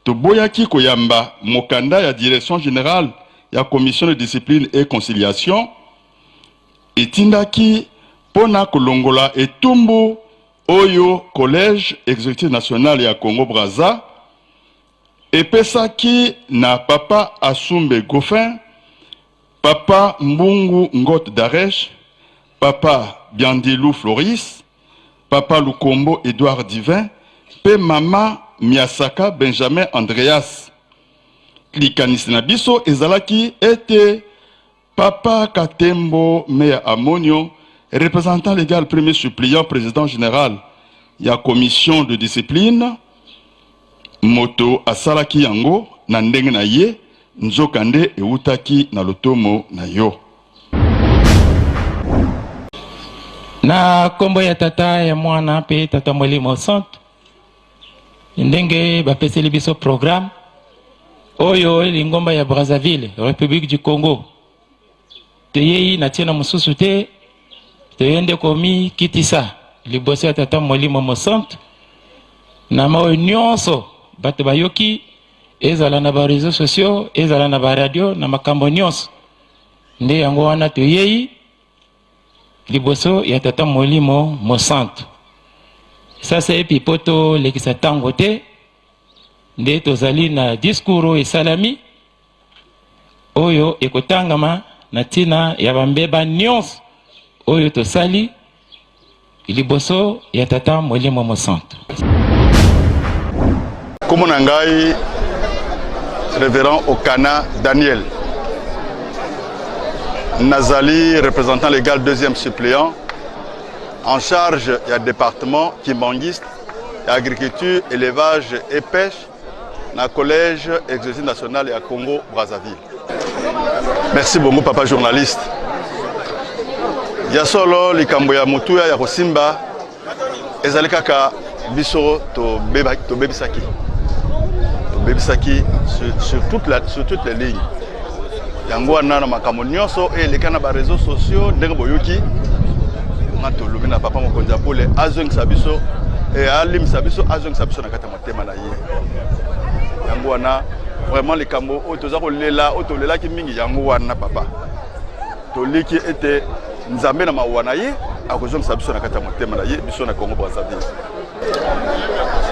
toboyaki koyamba mokanda ya direction générale ya commission de discipline et conciliation etindaki pona kolongola etumbu oyo collège exécutif national ya Congo Brazza epesaki na papa Asumbe Goffin, papa Mbungu Ngot Daresh, papa Biandilou Floris, papa Lukombo Edouard Divin, pe mama Miasaka Benjamin Andreas. Likanisi na biso ezalaki ete papa Katembo Meya Amonio, représentant légal premier suppléant président général ya commission de discipline, moto asalaki yango na ndenge na ye nzokande eutaki na lotomo na yo. Na kombo ya tata ya mwana pe tata Molimo Santo ndenge bapeseli biso programme oyo lingomba ya Brazzaville, République du Congo. Teyei na tina mususu te teyende komi kitisa liboso ya tata Molimo Santo na mawe nyonso bato bayoki ezala na ba réseaux sociaux ezala na ba radio na makambo nyonso nde yango wana teyei liboso ya tata Molimo Santo. Sasa epi poto lekisa tango te nde tozali na discours esalami oyo ekotangama na tina ya bambeba nyonso oyo tosali liboso ya tata Molimo Santo. Comme on a révérend Okana Daniel Nazali, représentant légal deuxième suppléant en charge du département Kimbangiste, agriculture, élevage et pêche dans le collège exécutif national et à Congo Brazzaville. Merci beaucoup papa journaliste. Ya solo likambo ya mutuya ya Kosimba ezali kaka biso to bebisaki. Bebisaki sur toutes les lignes. Yango wana na makambo nyonso et les kana ba réseaux sociaux ndenge boyoki ngato lobi na papa mokonza pole azong sabiso et alim sabiso azong sabiso na kata motema na ye. Yango wana vraiment likambo o toza ko lela o to lela ki mingi yango wana papa. To liki ete nzambe na mawana ye akozong sabiso na kata motema na ye biso na Congo Brazzaville.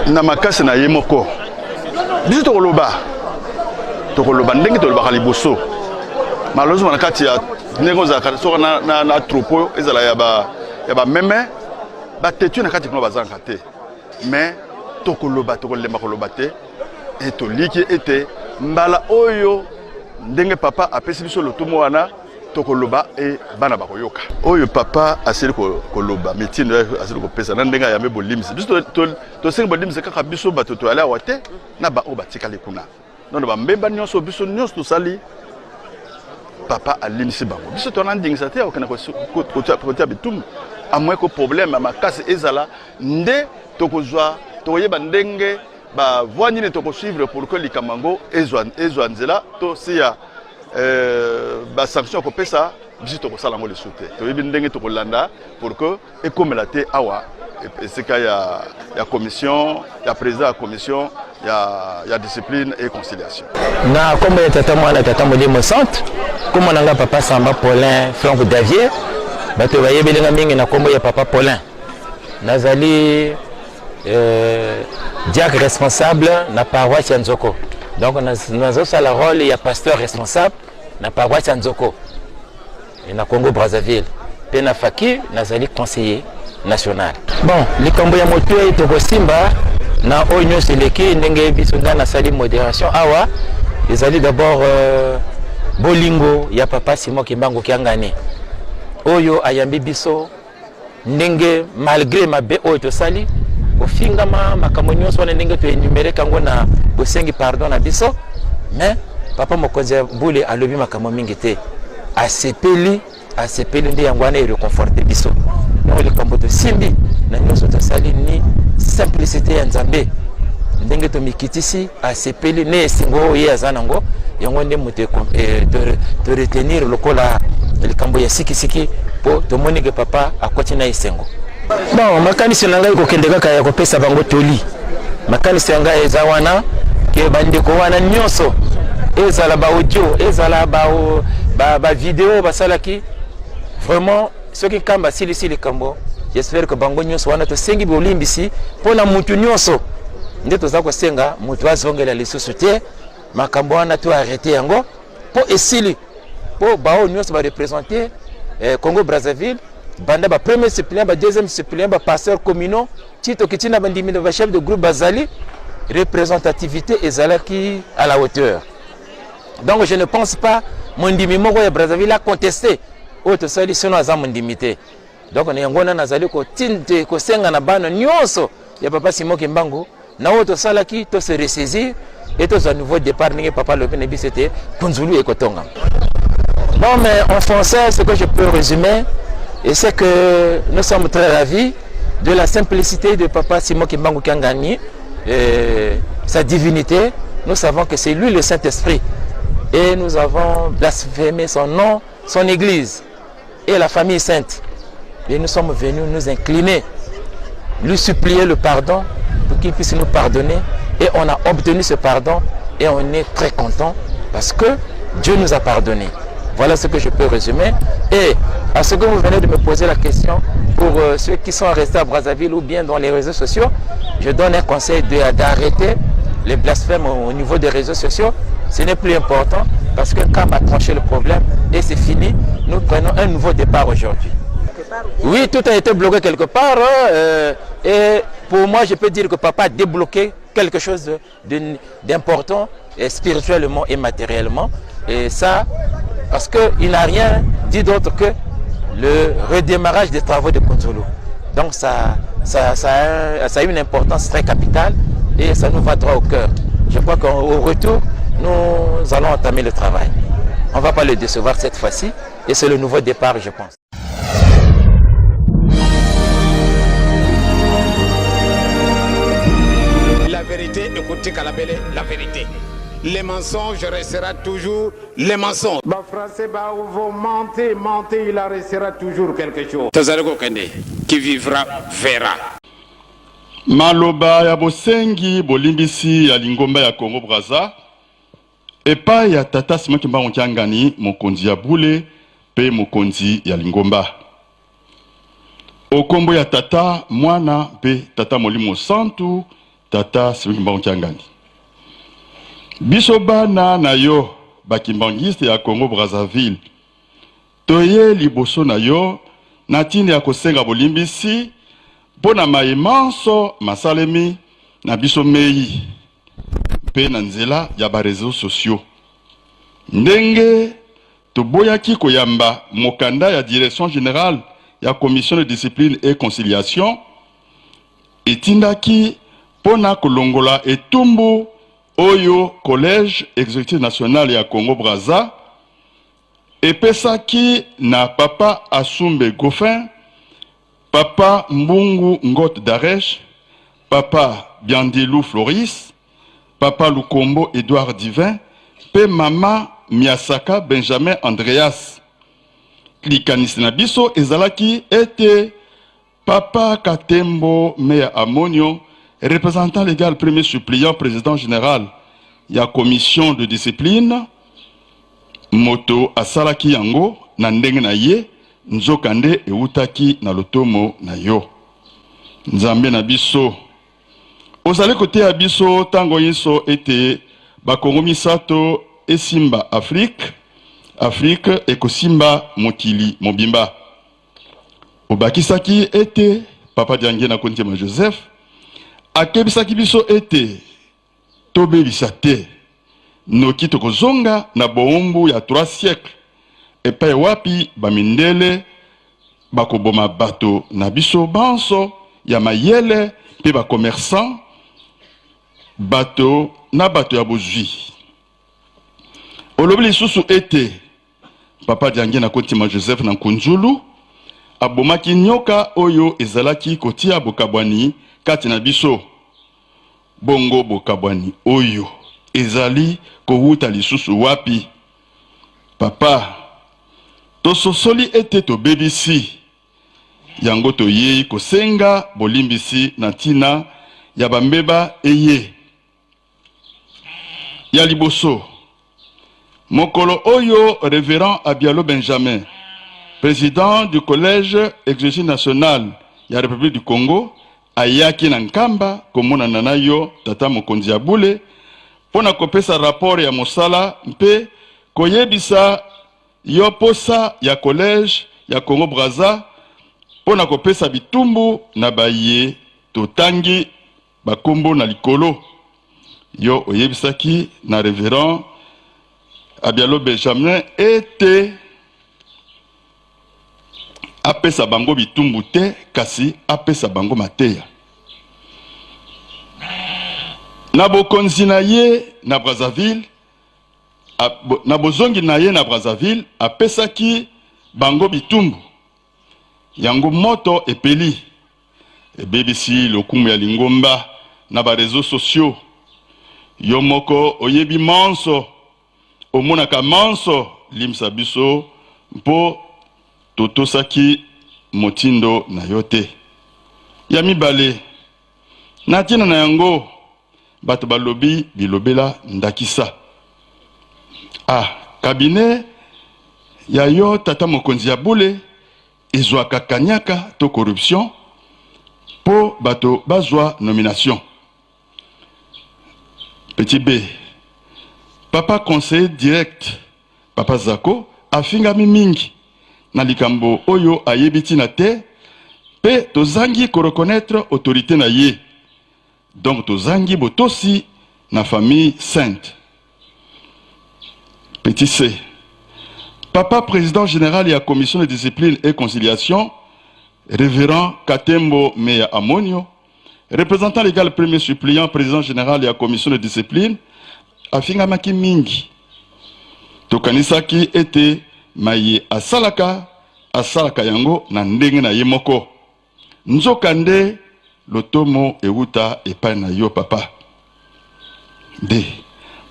Na makasi na ye moko biso tokoloba ndenge tolobaka liboso malheureusement na kati ya ndenge ozalaka soka na troupeau ezala ya ba meme batetu na kati kuna bazanka te mais tokoloba tokolemba koloba te et toliki ete mbala oyo ndenge papa apesi biso lotumo wana tokoloba e bana bakoyoka oyo papa asili koloba mitino asili kopesa na ndenga ya mebo limisi biso to senga bolimisi kaka biso bato to ala wate na ba o batikali kuna non ba mbeba nyonso biso nyonso to sali papa alimisi bango biso to na ndingisa te okana ko bitum a moins que problème makasi ezala nde tokozwa toyeba ndenge ba voinine to ko suivre pour que likamango ezwa nzela to sia ba sanction ko pesa biso ko sala ngo le soute to yebi ndenge to ko landa pour que ekomela te awa esika ya commission ya président ya commission ya discipline et conciliation na kombo ya tata mwana tata Molimo Santo kombo nanga papa Samba Paulin Franck Davier bato bayebelenga mingi na kombo ya papa Paulin nazali diacre responsable na paroisse ya Nzoko. Donc, nous avons le rôle de pasteur responsable dans la paroisse Nzoko, dans Congo Brazzaville. Puis, na Faki, nous avons conseiller national. Bon, les Camboya Moto et Togosimba, na Oignon Seleki, Nenge Bisonga, na Sali Modération, Awa, ils allaient d'abord Bolingo, ya papa Simon Kimbango Kiangani. Oyo Ayambi Biso, Nenge, malgré ma bé Oyo Sali, au fingama makamonyo so ndenge to énumérer kango na bosengi pardon na biso mais papa mokonzi bule alobi makamo mingi te asepeli ndi yango ana reconforter biso no le kambo to simbi na nyoso to sali ni simplicité ya nzambe ndenge to mikitisi asepeli ne singo ye azanango yango nde muté de retenir lokola le kambo ya sikisiki po to monike papa akoti na isengo. Bon, makanisi nanga iko kendeka kaya kopesa bango toli. Makanisi nanga eza wana que bandeko wana nyonso ezala ba audio ezala ba vidéo basalaki vraiment ceux qui kamba sili kambo j'espère que bango nyonso wana to sengi bolimbisi pona mutu nyonso nde toza ko senga mutu azongela lisusu te makambo wana to arrêter yango po esili po bao nyonso ba représenter Congo Brazzaville banda ba premier suppléant ba deuxième suppléant ba pasteur communaux tito kitina bandimi ba chef de groupe bazali représentativité ezalaki à la hauteur. Donc je ne pense pas mon ndimi moko ya Brazzaville a contesté autre sali sinon aza mon ndimité. Donc on est ngona nazali ko tinte ko senga na bana nyonso ya papa Simon Kimbangu na autre salaki to se ressaisir et to à nouveau départ ninge papa le nebi c'était Kunzulu et Kotonga. Bon mais en français ce que je peux résumer et c'est que nous sommes très ravis de la simplicité de papa Simon Kimbangu qui a gagné sa divinité. Nous savons que c'est lui le Saint-Esprit et nous avons blasphémé son nom, son église et la famille sainte. Et nous sommes venus nous incliner, lui supplier le pardon pour qu'il puisse nous pardonner. Et on a obtenu ce pardon et on est très content parce que Dieu nous a pardonné. Voilà ce que je peux résumer. Et à ce que vous venez de me poser la question, pour ceux qui sont restés à Brazzaville ou bien dans les réseaux sociaux, je donne un conseil d'arrêter les blasphèmes au niveau des réseaux sociaux. Ce n'est plus important parce que quand on a tranché le problème et c'est fini, nous prenons un nouveau départ aujourd'hui. Oui, tout a été bloqué quelque part et pour moi je peux dire que papa a débloqué quelque chose d'important spirituellement et matériellement. Et ça, parce qu'il n'a rien dit d'autre que le redémarrage des travaux de Kunzulu. Donc ça a une importance très capitale et ça nous va droit au cœur. Je crois qu'au retour, nous allons entamer le travail. On ne va pas le décevoir cette fois-ci et c'est le nouveau départ, je pense. La vérité, écoutez Kalabele, la vérité. Les mensonges restera toujours les mensonges. Bah français, bah vous mentez, il en restera toujours quelque chose. Tazareko Kende, qui vivra, verra. Maloba ya bosengi bolimbisi ya lingomba ya Congo Brazza epa ya tata Simon Kimbangu Kiangani mokonzi ya bule pe mokonzi ya lingomba okombo ya tata mwana pe tata molimo santu tata Simon Kimbangu Kiangani biso bana na yo bakimbangiste ya Congo Brazzaville toye liboso na yo na tini ya kosenga bolimbisi Bona maimanso masalemi na biso mei pe na nzela ya ba réseaux sociaux. Ndenge toboyaki koyamba mokanda ya direction générale ya commission de discipline et conciliation etindaki pona kolongola etumbu oyo collège exécutif national ya Congo Brazza epesaki na papa Asumbe Goffin Papa Mbungu Ngot Daresh, Papa Biandelou Floris, Papa Lukombo Edouard Divin, Pe Mama Miasaka Benjamin Andreas. Klikanis Nabiso ezalaki était Papa Katembo Mea Amonio, représentant légal premier suppliant président général, ya commission de discipline, Moto Asalaki Yango, Nandeng na ye, Nzokande eutaki na lotomo na yo. Nzambe na biso. Ozale kote ya biso tango yiso ete bakongo misato esimba Afrique ekosimba mokili mobimba. Obakisaki ete papa Diangue na Kontiema Joseph akebisaki biso ete tobebisa te noki tokozonga na boombu ya 3 siècles. Epai wapi bamindele bakoboma bato na biso banso ya mayele pe ba commerçant bato na bato ya bozwi olobili susu ete papa Diangue na Kontiema Joseph na Kunzulu abomaki nyoka oyo ezalaki kotia bokabwani kati na biso bongo bokabwani oyo ezali kowuta lisusu wapi papa tososoli ete tobebisi yango toyei kosenga bolimbisi na tina ya bambeba eye ya liboso mokolo oyo révérend Abialo Benjamin, président du collège exécutif national ya République du Congo, ayaki na nkamba komonana na yo tata mokonzi ya bule pona kopesa rapport ya mosala mpe koyebisa yo posa ya collège ya Congo Brazza pona kopesa bitumbu na baye totangi bakombo na likolo yo oyebisaki na révérend Abialo Benjamin ete apesa bango bitumbu te kasi apesa bango mateya na bokonzi na ye na Brazzaville na bozongi na ye na Brazzaville apesaki bango bitumbu yango moto epeli ebebisi lokumu ya lingomba na ba réseaux sociaux yo moko oyebi manso omonaka manso limsa biso mpo totosaki motindo na yote ya mibale na tina na yango bato balobi bilobela ndakisa cabinet ya yo tata mokonzi ya bule ezwaka kanyaka to corruption po bato bazwa nomination. Petit B, papa conseiller direct papa Zako afingami mingi na likambo oyo ayebiti na te pe tozangi ko reconnaître autorité na ye, donc tozangi botosi na famille sainte. Petit C, papa président général et la commission de discipline et conciliation révérend Katembo Meya Amonio, représentant légal premier suppléant président général et la commission de discipline afingamaki mingi tokanisaki ete maye asalaka yango na ndenge na ye moko nzokande lotomo euta epai na yo papa. D,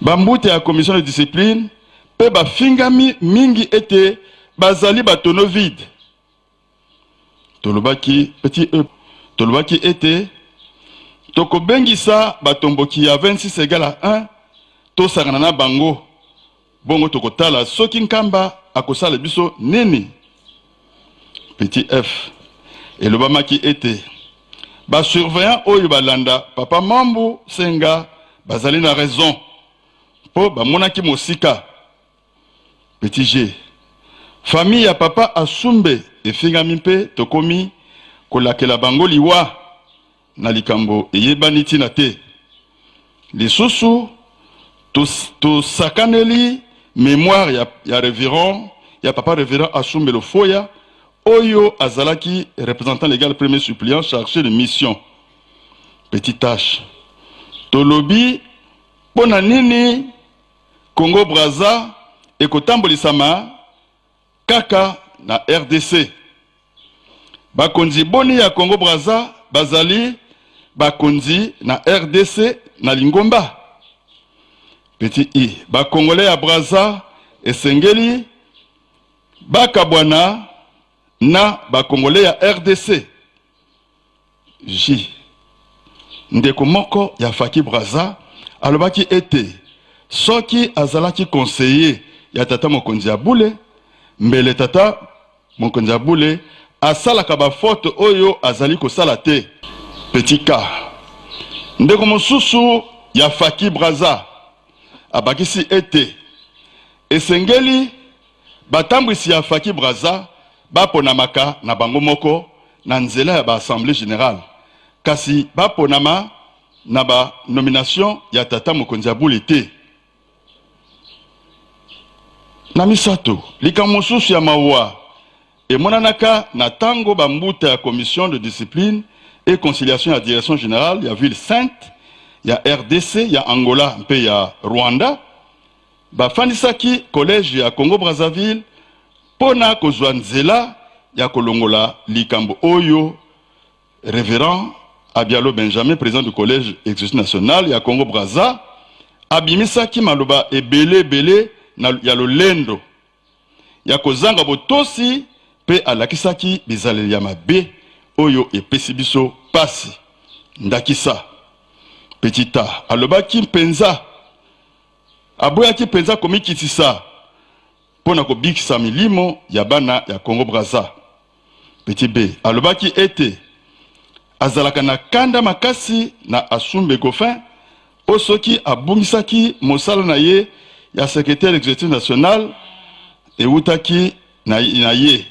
bambute ya commission de discipline pe bafingami mingi ete bazali batono vide tolobaki petit e tolobaki ete tokobengisa batomboki ya 26 égale à 1 tosangana na bango bongo tokotala soki nkamba akosala biso nini. Petit f elobamaki ete ba surveillant oyo balanda papa Mambu Senga bazali na raison po bamonaki mosika. Petit g famille ya papa Asumbe efingami mpe tokomi kolakela bango liwa na likambo eyebani tina te lisusu to sakaneli mémoire ya révérend ya papa révérend Asumbe Lofoya oyo azalaki représentant légal premier suppléant chargé de mission. Petit H tolobi pona nini Congo Brazza ekotambolisama kaka na RDC bakonzi boni ya Congo Brazza bazali bakonzi na RDC na lingomba. Petit I bakongolais ya Brazza esengeli bakabwana na bakongolais ya RDC. J ndeko moko ya Faki Brazza alobaki ete soki azalaki conseiller ya tata mokonzi ya bule mbele tata mokonzi ya bule asalaka ba faute oyo azali kosala te. Petit K ndeko mosusu ya Faki Brazza abakisi ete esengeli batambwisi ya Faki Brazza baponamaka na bango moko na nzela ya ba assemblée générale kasi baponama na ba nomination ya tata mokonzi ya bule te. Na misato likamosusu ya mawa emonanaka na tango bambuta ya commission de discipline et conciliation ya direction générale ya ville sainte ya RDC ya Angola mpe ya Rwanda bafandisaki collège ya Congo Brazzaville pona kozwa nzela ya kolongola likambo oyo révérend Abialo Benjamin président du collège exécutif national ya Congo Brazza abimisaki maloba ebele ya lolendo ya kozanga botosi pe alakisaki bizaleli ya mabe oyo epesi biso pasi ndakisa. Petit A alobaki mpenza aboyaki penza komikitisa pona kobikisa milimo ya bana ya Congo Brazza. Petit B alobaki ete azalaka na kanda makasi na Asumbe Gofin osoki abungisaki mosala na ye ya secrétaire exécutif national eutaki na ye.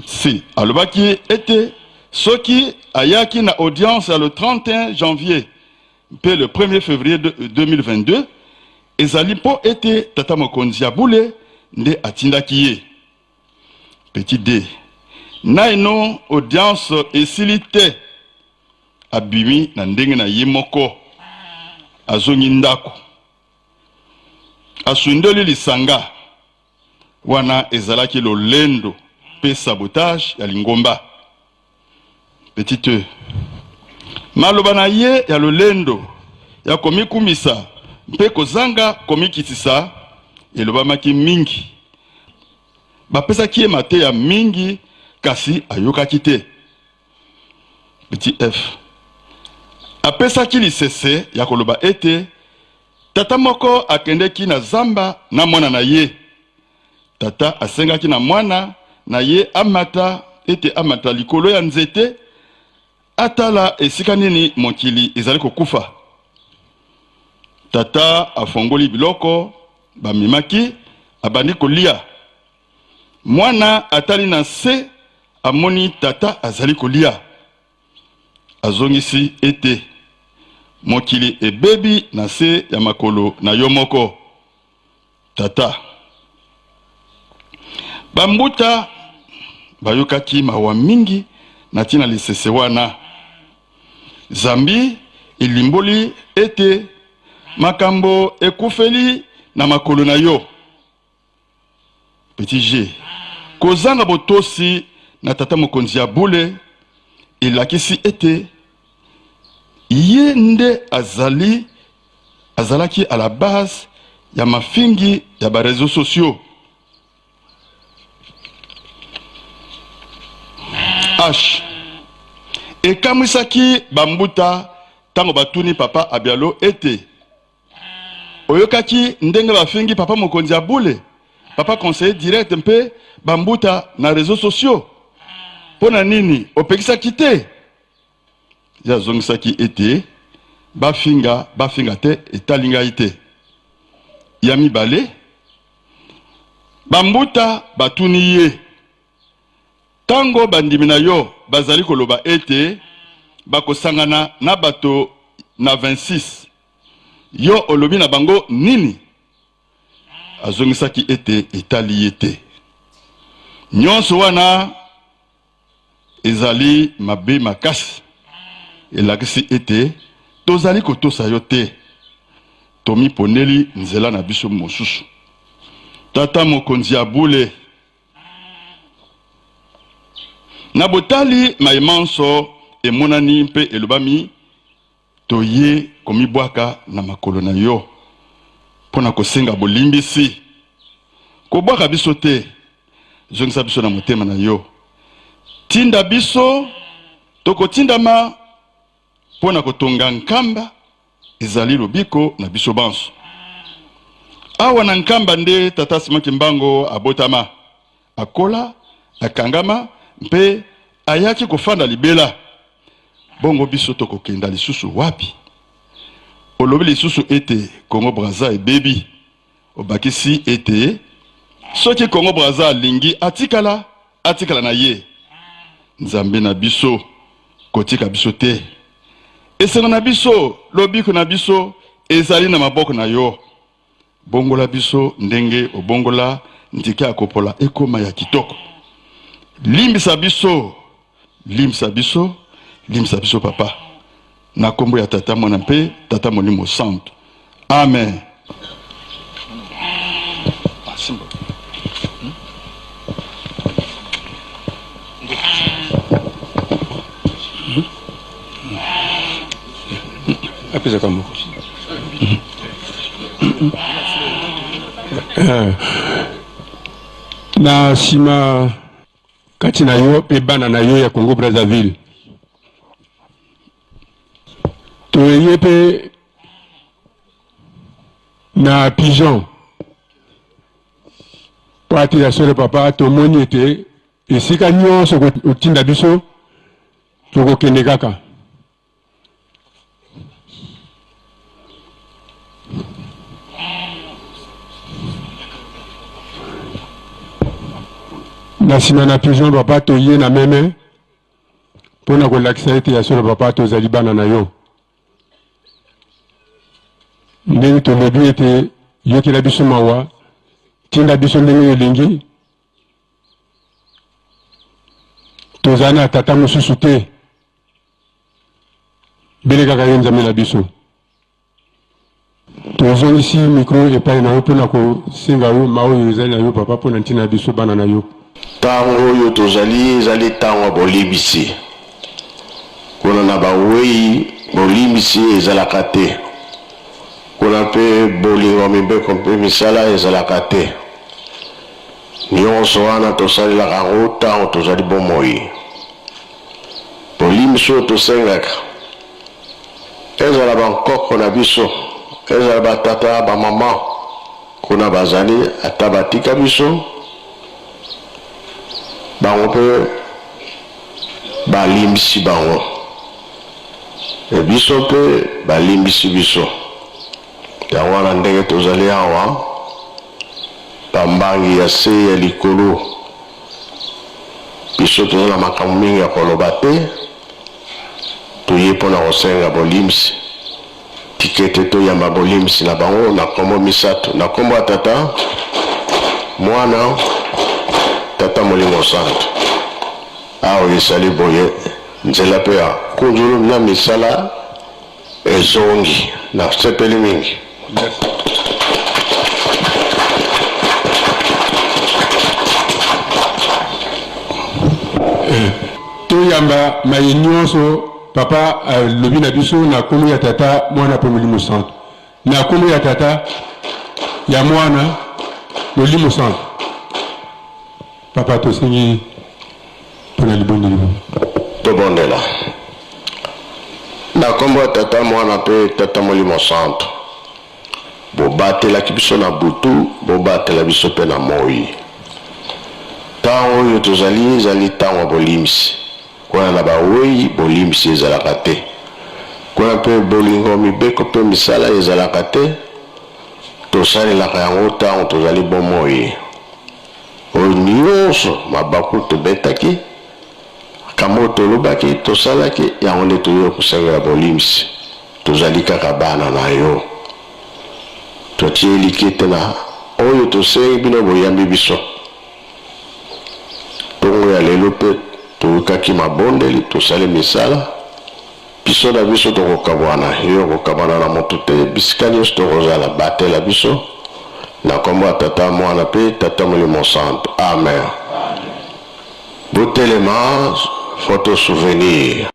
Si alobaki ete soki ayaki na audience le 31 janvier pe le 1er février 2022 ezali po ete tata mokonzi ya bule nde atindaki ye. Petit D naino audience esili te abimi na ndenge na ye moko azongi ndako asundoli lisanga wana ezalaki lolendo pe sabotage ya lingomba. Petit E maloba na ye ya lolendo ya komikumisa mpe kozanga komikitisa elobamaki mingi bapesaki ye mate ya mingi kasi ayokaki te. Petit F apesaki lisese ya koloba ete tata moko akendeki na zamba na mwana na ye. Tata asengaki na mwana na ye amata ete amata likolo ya nzete atala esika nini mokili ezali kokufa. Tata afongoli biloko bamimaki abandi kolia. Mwana atali na se amoni tata azali kolia. Azongisi ete mokili ebebi na se ya makolo na yo moko. Tata bambuta bayokaki mawa mingi na tina lisese wana. Zambi ilimboli ete makambo ekufeli na makolo na yo. Petit G kozanga botosi na tata mokonzi ya bule elakisi ete ye nde azalaki à la base ya mafingi ya ba réseaux sociaux. H ekamwisaki bambuta tango batuni papa Abialo ete oyokaki ndenge bafingi papa mokonzi ya bule papa conseiller direct mpe bambuta na réseaux sociaux pona nini opekisaki te. Ya zongisaki ete bafinga te etalinga ite ya mibale bambuta batuni ye tango bandimi na yo bazali koloba ete bakosangana na bato na 26 yo olobi na bango nini. Azongisaki ete etali ete nyonso wana ezali mabe makasi elakisi ete tozali kotosa yo te tomi poneli nzela na biso mosusu. Tata mokonzi ya bule na botali maimanso emonani mpe elobami toye komibwaka na makolo na yo pona kosenga bolimbisi kobwaka biso te. Zongisa biso na motema na yo tinda biso tokotindama pona kotonga nkamba ezali lobiko na biso banso. Awa na nkamba nde tata Simaki Mbango abotama akola akangama mpe ayaki kofanda libela. Bongo biso tokokenda lisusu wapi? Olobi lisusu ete Congo Brazza ebebi obakisi ete soki Congo Brazza lingi atikala na ye nzambe na biso kotika biso te. Esenga na biso lobiko na biso ezali na maboko na yo. Bongola biso ndenge obongola ndike akopola ekoma ya kitoko. Limbisa biso papa na kombo ya tata mwana mpe tata molimo santo. Amen. Apesa kama na sima kati na yo pe bana na yo ya Congo Brazzaville toye pe na pigeon po atila solo papa tomoni ete esika nyonso kotinda biso tokokende kaka na nsima na pigeon papa toye na meme mpona kolakisa ete ya solo papa tozali bana na yo ndenge tolobi ete yokela biso mawa tinda biso ndenge elengi tozali na tata mosusu te bele kaka ye nzambe na biso tozongisi mikro epai na yo mpona kosenga yo maoyo ezali na yo papa mpona ntina ya biso bana na yo ntango oyo tozali ezali ntango ya bolimbisi kuna na bawei bolimbisi ezalaka te kuna mpe bolingo mibeko mpe misala ezalaka te nyonso wana tosalelaka yango ntango tozali bomoi bolimbisi oyo tosengaka ezala bankoko na biso ezala batata bamama kuna bazali ata batika biso bango mpe balimbisi bango biso mpe balimbisi biso yango wana ndenge tozali awa bambangi ya se ya likolo biso tozala na makambo mingi ya koloba te toye mpona kosenga bolimbisi tikete toyamba bolimbisi na bango na kombo misato na kombo ya tata mwana tata molimo santo awa esali boye nzela mpe ya kunzulu na misala ezongi na sepeli mingi toyamba maye nyonso papa lobi na biso na kombo ya tata mwana mpe molimo santo na kombo ya tata ya mwana molimo santo papa tosengi mpona libondeli tobondela na kombo ya tata mwana mpe tata molimo santo bobatelaki biso na butu bobatela biso mpe na moi ntango oyo tozali ezali ntango ya bolimbisi kuna na bawei bolimbisi ezalaka te kuna mpe bolingo mibeko mpe misala ezalaka te tosalelaka yango ntango tozali bomoi oyo nyonso mabaku tobetaki kambo tolobaki tosalaki yango nde toyei kosengela bolimbisi tozali kaka bana na yo totie likete na oyo tosengi bino boyambi biso ntongo ya lelo mpe toyokaki mabondeli tosali misala biso na biso tokokabwana yo kokabwana na motu te bisika nyonso tokozala batela biso na kombo ya tata mwana mpe tata molimo santo amen botelema photo souvenir